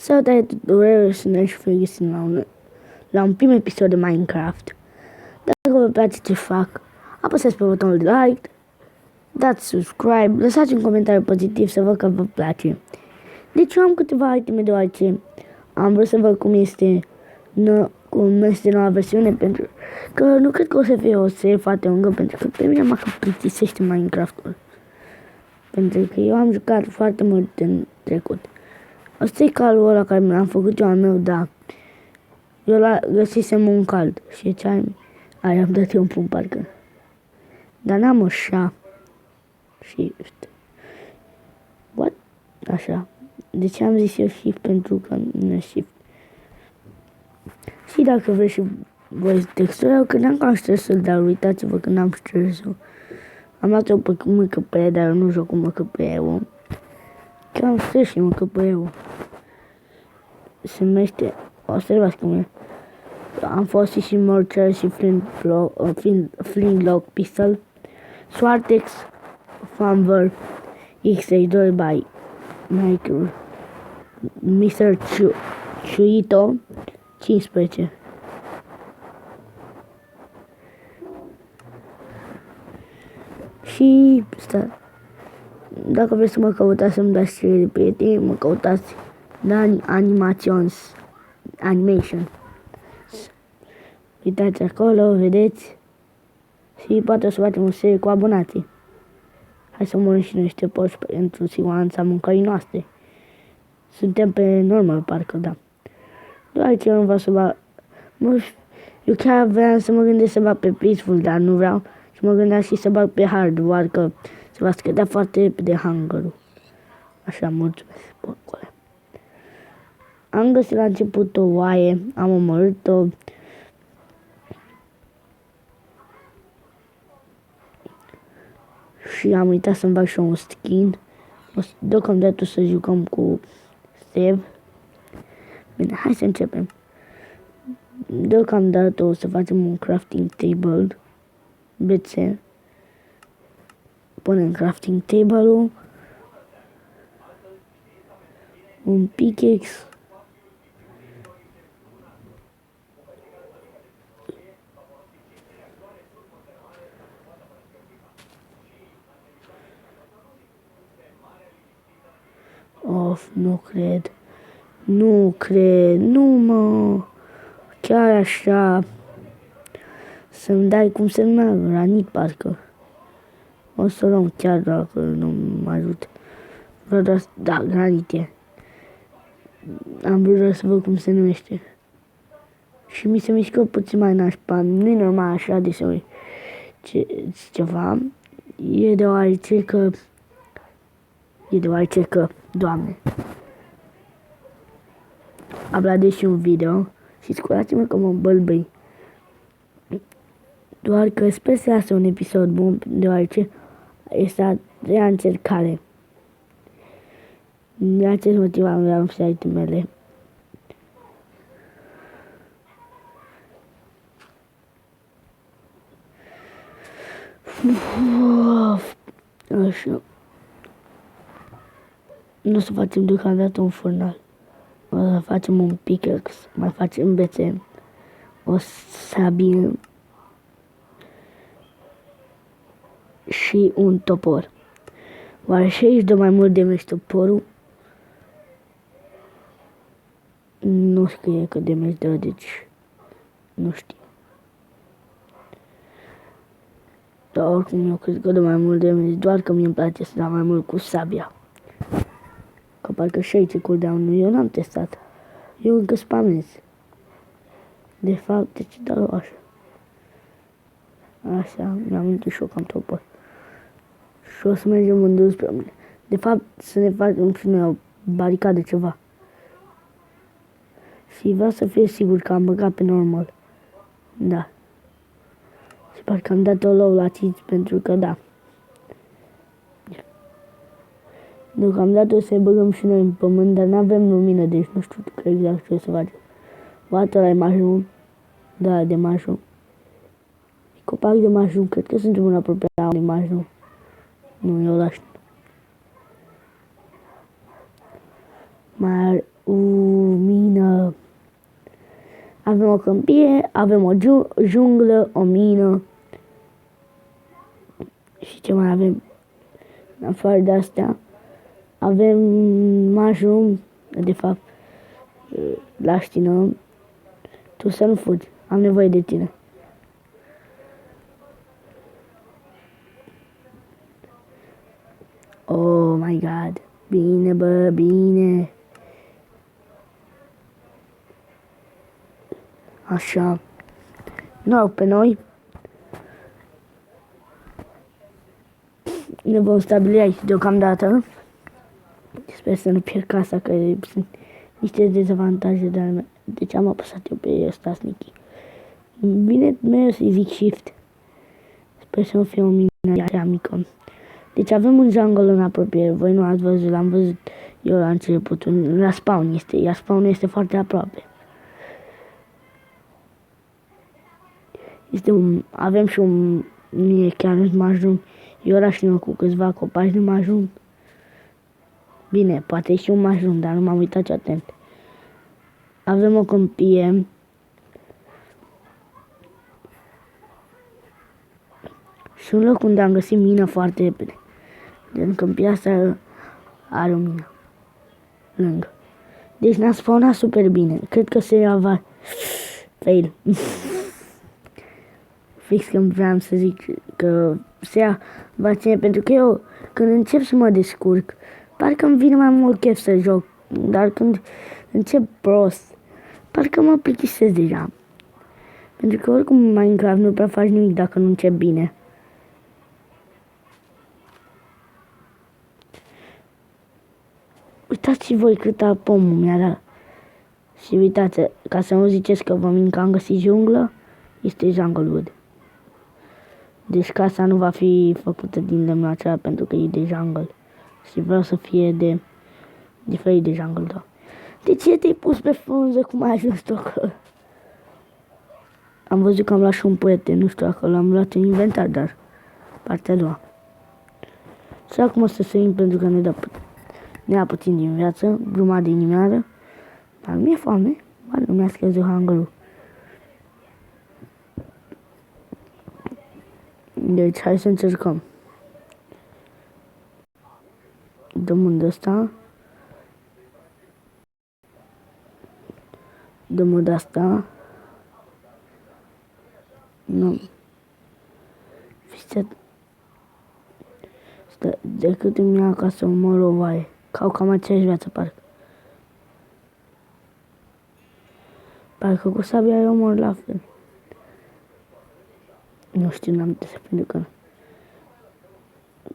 Salutare tuturor, sunt și Ferguson la un prim episod de Minecraft. Dacă vă place ce fac, apăsați pe butonul de like, dați subscribe, lăsați un comentariu pozitiv să văd că vă place. Deci eu am câteva iteme deoarece am vrut să văd cum este noua versiune, pentru că nu cred că o să fie o serie foarte lungă, pentru că pe mine mă plictisește Minecraft-ul. Pentru că eu am jucat foarte mult în trecut. Asta e calul ăla care mi l-am făcut eu al meu, da. Eu găsisem un cald și ce am dat eu în pun parcă. Dar n-am așa. Și what? Așa. De ce am zis eu shift? Pentru că nu e shift. Și dacă vreți și voi textura, eu credeam că am șters-ul, dar uitați-vă că n-am șters-ul. Am luat-o pe măcăpăie, dar eu nu joc cu măcăpăie-ul. Că am șters și măcăpăie-ul. Se numește, observați cum e. Am folosit și Mortar și Flintlock Pistol, Swartex Fumble X32 by Mr. Chuito 15. Și dacă vreți să mă căutați, să-mi dați știri de prieteni, mă căutați Dan Animation. Uitați acolo, vedeți? Și poate o să facem o serie cu abonații. Hai să omorâm și noi niște porci pentru siguranța mâncării noastre. Suntem pe normal, parcă, da. Doar ce eu nu vreau să bag... Eu chiar vreau să mă gândesc să bag pe peaceful, dar nu vreau. Și mă gândeam și să bag pe hard, doar că se va scădea foarte repede hunger-ul. Așa, mulțumesc, porcule. Am găsit la început o oaie, am omorât-o. Și am uitat să-mi bag și un skin. Deocamdată o să jucăm cu Steve. Bine, hai să începem. Deocamdată o să facem un crafting table. Bețe. Punem crafting table-ul. Un pickaxe. Of, nu cred, nu mă, chiar așa, să-mi dai cum se numea, granit parcă, o să luăm chiar dacă nu mă ajut, vreau doar, da, granit e, am vrut să văd cum se numește și mi se mișcă puțin mai nașpa, nu e normal așa deseori ceva, e deoarece că, Doamne, am luat și un video și scuzați-mă că mă bălbăi. Doar că sper să iasă un episod bun, deoarece este a treia încercare. De acest motiv am luat și itemele. Așa. Nu o să facem deocamdată un furnal. O să facem un pickaxe, mai facem bețe, o sabie și un topor. Oare și aici dă mai mult damage toporul? Nu scrie că damage dă, deci nu știu. Dar oricum eu cred că dă mai mult damage, doar că mie îmi place să dau mai mult cu sabia. Că parcă și aici cooldown-ul, eu n-am testat. Eu încă spamez. De fapt, de ce dau așa? Așa, mi-am întâlnit și eu cam topor. Și o să mergem undeva spre mine. De fapt, să ne facem și noi o baricadă ceva. Și vreau să fie sigur că am băgat pe normal. Da. Și parcă am dat o low la 5 pentru că da. Deocamdată o să-i băgăm și noi în pământ, dar n-avem lumină, deci nu știu exact ce o să facem. Oată ăla e mushroom. Da, de mushroom. Copac de mushroom, cred că suntem în aproape la unui mushroom. Nu, eu la știu. Mai are... Avem o câmpie, avem o junglă, o mină. Și ce mai avem? În afară de astea, avem mushroom, de fapt, laștină. Tu să nu fugi, am nevoie de tine. Oh my god, bine bă, bine. Așa, noroc pe noi. Ne vom stabili aici deocamdată. Sper să nu pierd casa, că sunt niște dezavantaje de ale mele. Deci am apăsat eu pe ăsta sneaky. Bine mereu să-i zic shift. Sper să nu fie o mină mică. Deci avem un jungle în apropiere. Voi nu ați văzut, l-am văzut eu la început. La spawn este, iar spawnul este foarte aproape. Avem și un, nu e chiar un mushroom. Eu rașină cu câțiva copaci de mushroom. Bine, poate e și un mushroom, dar nu m-am uitat ce atent. Avem o câmpie. Și un loc unde am găsit mină foarte repede. Din câmpia asta are o mină lângă. Deci ne-a spawnat super bine. Cred că se va... Fail. Fix când vreau să zic că se va ține, pentru că eu când încep să mă descurc, parcă îmi vine mai mult chef să joc, dar când încep prost, parcă mă plictisesc deja. Pentru că oricum în Minecraft nu prea faci nimic dacă nu încep bine. Uitați și voi câta pomul mi-a dat. Și uitați, ca să nu ziceți că vă mint că am găsit junglă, este jungle wood. Deci casa nu va fi făcută din lemnul acela pentru că e de jungle. Și vreau să fie de diferit de jungle, da. De ce te-ai pus pe frunză? Cum ai ajuns tu acolo? Am văzut că am luat și un puete, nu știu dacă l-am luat în inventar, dar partea a doua. Și acum o să sărim pentru că ne ia puțin din viață, jumătate de inimioară. Dar mi-e foame, nu mi-a scăzut hunger-ul. Deci hai să încercăm. Dăm unde ăsta. Dăm unde asta. Nu. Fiți de cât îmi ia ca să omor o oaie. Că au cam aceeași viață, parcă. Parcă cu sabia eu omor la fel. Nu știu, n-am de să pentru că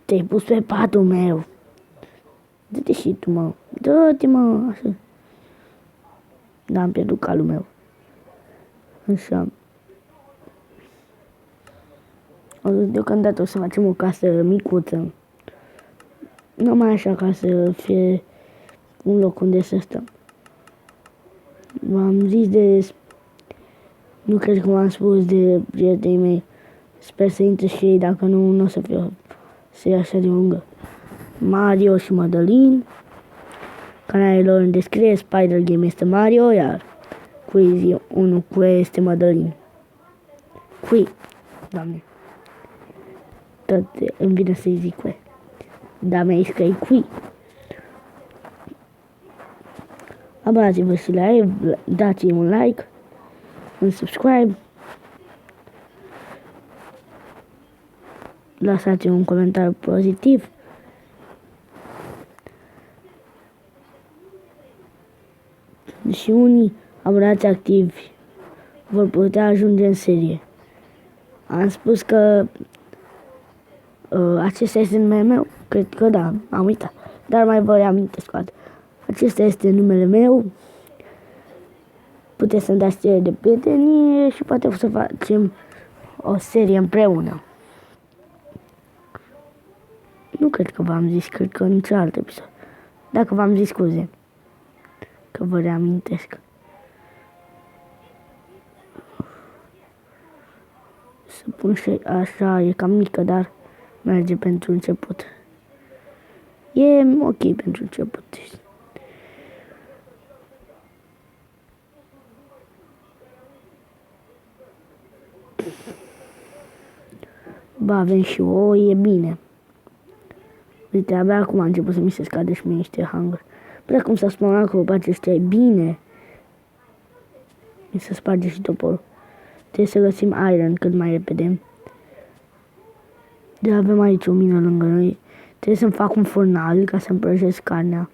te-ai pus pe patul meu. Dă-te și tu, mă. Dă-te, mă, așa. Da, am pierdut calul meu. Așa. Deocamdată o să facem o casă micuță. Numai așa, ca să fie un loc unde să stăm. V-am zis de... Nu cred că v-am spus de prietenii mei. Sper să intre și ei, dacă nu o să fie să ia așa de lungă. Mario și Madeline. Canalul lor în descriere, Spider Game este Mario, iar Quizy 1 cu este Madeline. Doamne. Tot îmi vine să-i zic cu dar mi-a zis că e Qui. Abonați-vă și la ei, dați-i un like, un subscribe. Lăsați un comentariu pozitiv. Și unii abonați activi vor putea ajunge în serie. Am spus că acesta este numele meu. Cred că da, am uitat. Dar mai vă reamintesc o dată. Acesta este numele meu. Puteți să-mi dați cerere de prietenie și poate o să facem o serie împreună. Nu cred că v-am zis, cred că în alt episod. Dacă v-am zis, scuze. Că vă reamintesc. Să pun și așa, e cam mică, dar merge pentru început. E ok pentru început. Ba, avem și ouă, e bine. Uite, abia acum a început să mi se scade și mie niște hunger. Prea cum s-a spawnat copaci ăștia, e bine. Mi se sparge și toporul. Trebuie să găsim iron cât mai repede. De avem aici o mină lângă noi. Trebuie să-mi fac un furnal ca să-mi prăjesc carnea.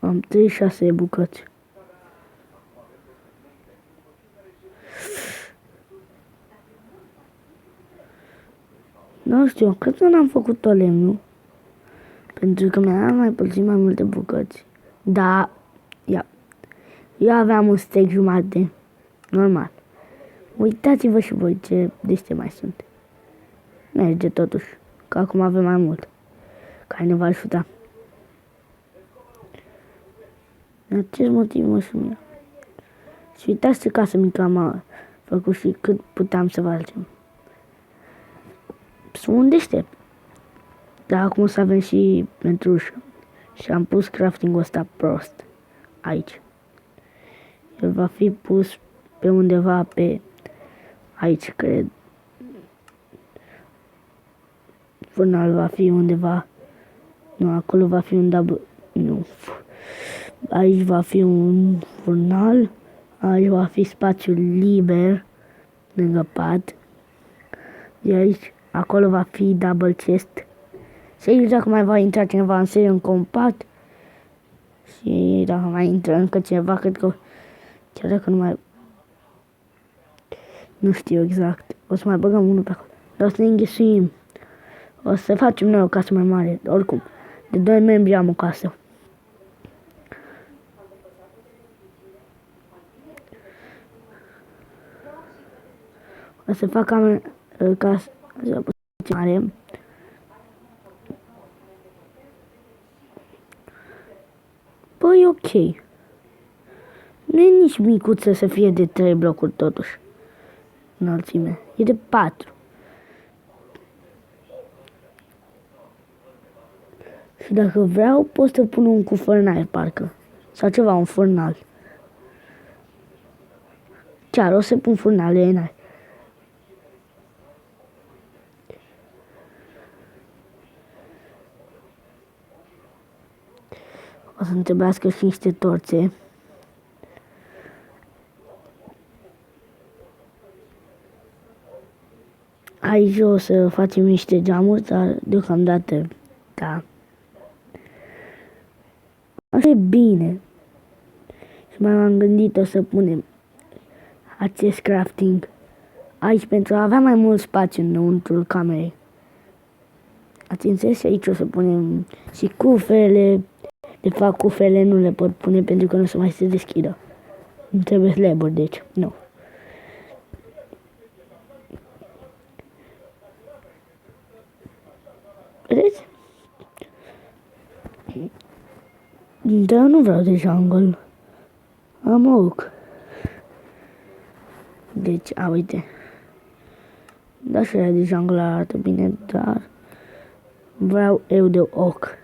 Am 36 bucăți. Nu știu, cred că n-am făcut tot lemnul. Pentru că mi-am mai puțin mai multe bucăți. Da, ia. Eu aveam un steak jumate. Normal. Uitați-vă și voi ce dește mai sunt. Merge totuși, că acum avem mai mult. Care ne va ajuta. Din acest motiv mă șumia. Și uitați ce casă mică am făcut și cât puteam să facem. Sunt deștept. Dar acum să avem și pentru ușă. Și am pus crafting-ul ăsta prost. Aici. El va fi pus pe undeva pe aici, cred. Furnal va fi undeva. Nu, acolo va fi un double. Nu. Aici va fi un furnal. Aici va fi spațiu liber lângă pat. De aici, acolo va fi double chest. Și aici dacă mai va intra cineva în serie în compact. Și dacă mai intră încă cineva, cred că chiar dacă nu mai... Nu știu exact. O să mai băgăm unul pe acolo. Dar o să ne înghesuim. O să facem noi o casă mai mare. Oricum, de 2 membri am o casă. O să fac casă mare. Păi ok. Nu e nici micuță să fie de 3 blocuri totuși. Înălțime. E de 4. Și dacă vreau pot să pun un cu furnal parcă. Sau ceva, un furnal. Chiar o să pun furnal, e n-ai. O să-mi trebuiască și niște torțe. Aici o să facem niște geamuri, dar deocamdată, da. Așa e bine. Și mai m-am gândit, o să punem acest crafting aici pentru a avea mai mult spațiu înăuntrul camerei. Ați înțeles? Și aici o să punem și cufele. De fapt, cufele nu le pot pune pentru că nu se mai se deschidă. Nu trebuie slaburi, deci, nu. Vedeți? Da, nu vreau de jungle. Am oak. Deci, uite. Da, și aia de jungle arată bine, dar vreau eu de oak.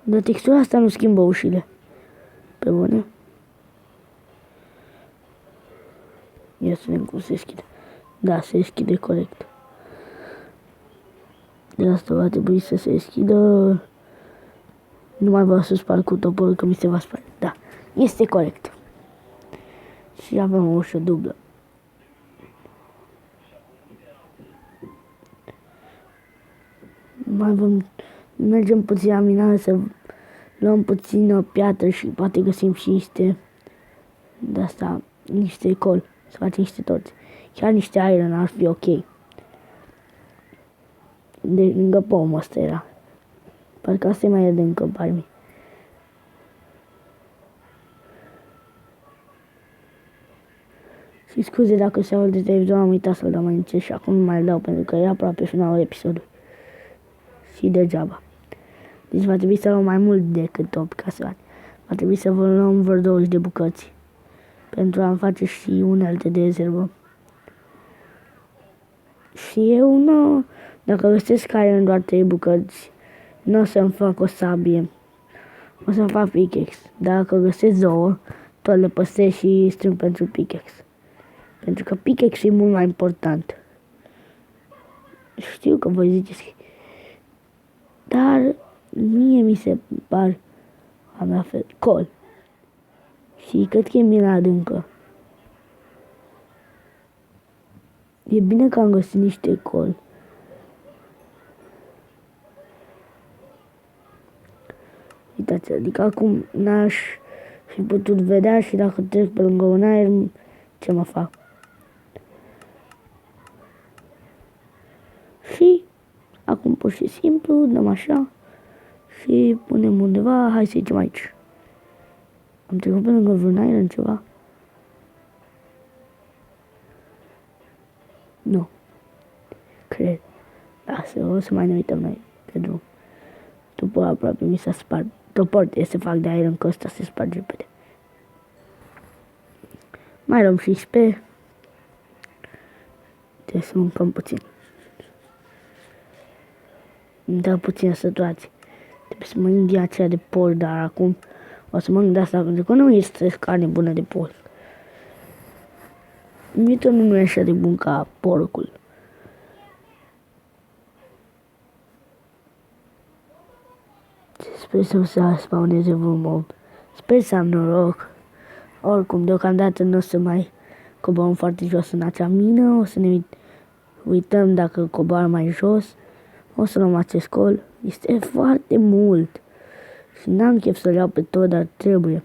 Dar textura asta nu schimbă ușile. Pe bune. Ia să vedem cum se deschide. Da, se deschide corect. De asta va trebui să se deschidă. Nu mai vreau să sparg cu toporul că mi se va sparge. Da, este corect. Și avem o ușă dublă. Mai vom mergem puțin la minare să luăm puțină piatră și poate găsim și niște de asta, niște col, să facem niște torți. Chiar niște iron ar fi ok. De lângă pomul ăsta era. Parcă asta e mai de încă parmi. Și scuze dacă se aude de televizor, am uitat să-l dau mai încet și acum nu mai dau pentru că e aproape finalul episodului. Și degeaba. Deci va trebui să luăm mai mult decât 8 casate. Va trebui să vă luăm vreo 20 de bucăți. Pentru a-mi face și unelte de rezervă. Și eu nu, dacă găsesc iron doar 3 bucăți, nu o să-mi fac o sabie. O să-mi fac pickaxe. Dacă găsesc 2, tot le păstrez și strâng pentru pickaxe. Pentru că pickaxe e mult mai important. Știu că voi ziceți, dar mie mi se par am la fel. Col. Și cred că e mina adâncă. E bine că am găsit niște col. Uitați, adică acum n-aș fi putut vedea și dacă trec pe lângă un aer, ce mă fac? Și acum pur și simplu dăm așa și punem undeva, hai să zicem aici. Am trecut pe lângă vreun aer în ceva? Nu. Cred. Lasă, o să mai ne uităm noi pe drum. După aproape mi s-a spart. Topor trebuie să fac de aer încă ăsta se sparge repede. Mai luăm și spe. Trebuie să mâncăm puțin. Îmi dă puțină săturație. Trebuie să mănânc din aceea de pol, dar acum o să mănânc de asta, pentru că nu este carne bună de pol. Mitul nu e așa de bun ca porcul. Sper să se spawneze vreun mob. Sper să am noroc. Oricum, deocamdată nu o să mai coborăm foarte jos în acea mină. O să ne uităm dacă coboară mai jos. O să luăm acest col. Este foarte mult. Și n-am chef să-l iau pe tot, dar trebuie.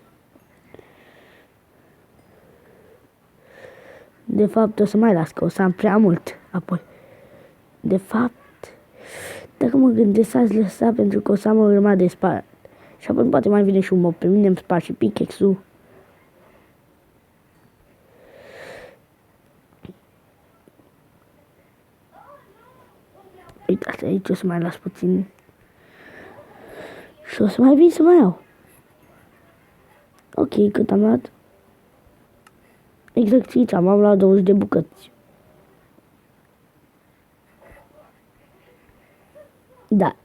De fapt, o să mai las, că o să am prea mult apoi. De fapt, dacă mă gândesc să-ți lăsa, pentru că o să am o grămadă de spart. Și apoi poate mai vine și un mob pe mine, îmi spart și pickaxe-ul. Uitați, aici o să mai las puțin. Și o să mai vin să mai iau. Ok, cât am luat? Exact aici, am luat 20 de bucăți. Da.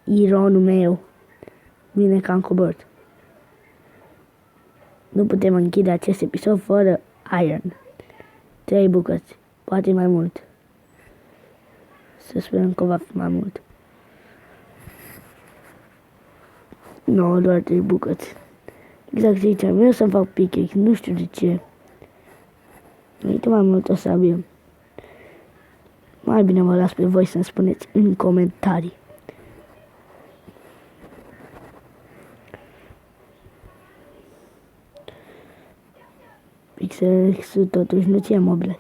Ironul meu. Bine că am coborât. Nu putem închide acest episod fără iron. 3 bucăți. Poate mai mult. Să sperăm că va fi mai mult. Nu, doar 3 bucăți. Exact aici. Eu să-mi fac pickaxe. Nu știu de ce. Uite mai mult o sabie. Mai bine vă las pe voi să-mi spuneți în comentarii. Pixel totuși nu ție mobile.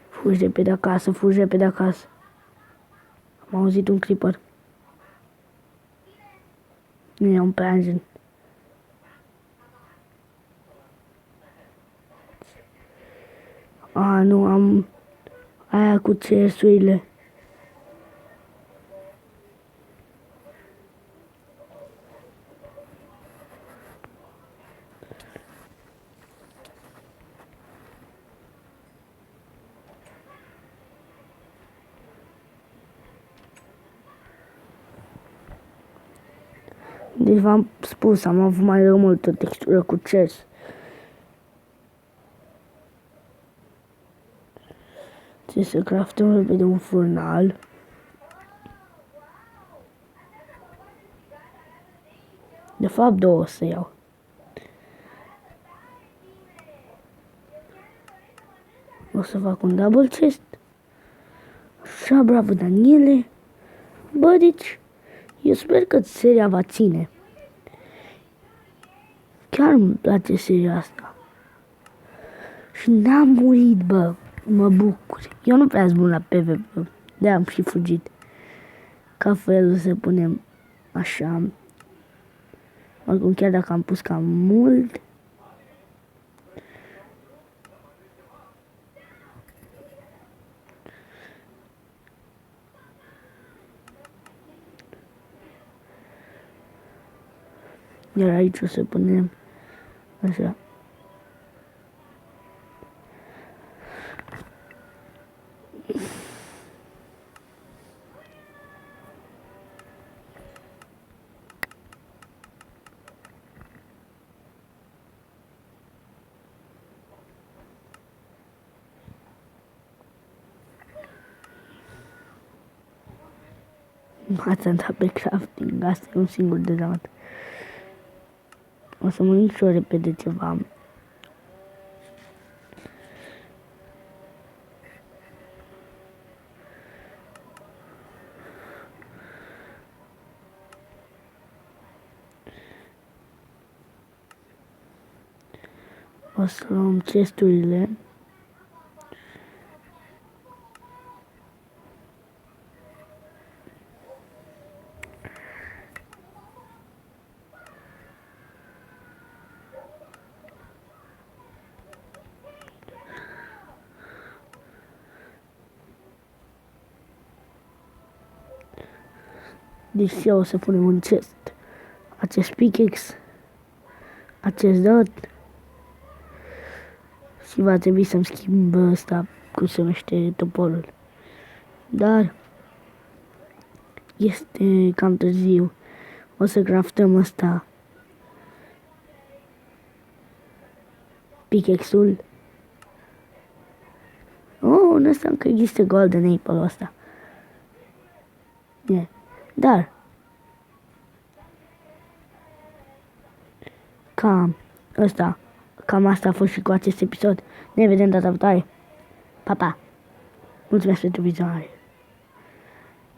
Fugi repede acasă, fugi repede acasă. Am auzit un creeper. Nu e un penguin. Nu, am aia cu cesurile. Deci v-am spus, am avut mai rău multă textură cu ces. Trebuie să craftăm repede un furnal. De fapt, 2 o să iau. O să fac un double chest. Așa, bravo, Daniele. Bă, deci, eu sper că seria va ține. Chiar îmi place seria asta. Și n-am murit, bă. Mă bucur. Eu nu prea sunt bun la PvP. De-aia am și fugit. Ca felul să punem așa. Oricum, chiar dacă am pus cam mult. Iar aici o să punem așa. Ați intrat pe crafting, asta e un singur dezavantaj. O să mănânc și eu repede ceva. O să luăm chesturile. Deci eu o să punem un chest. Acest pickaxe. Acest dot. Și va trebui să-mi schimb ăsta, cum se numește toporul. Dar este cam târziu. O să craftăm ăsta. Pickaxe-ul. Oh, nu știam că există golden apple ăsta. Yeah. Dar cam asta a fost și cu acest episod. Ne vedem data viitoare. Pa, pa! Mulțumesc pentru vizionare.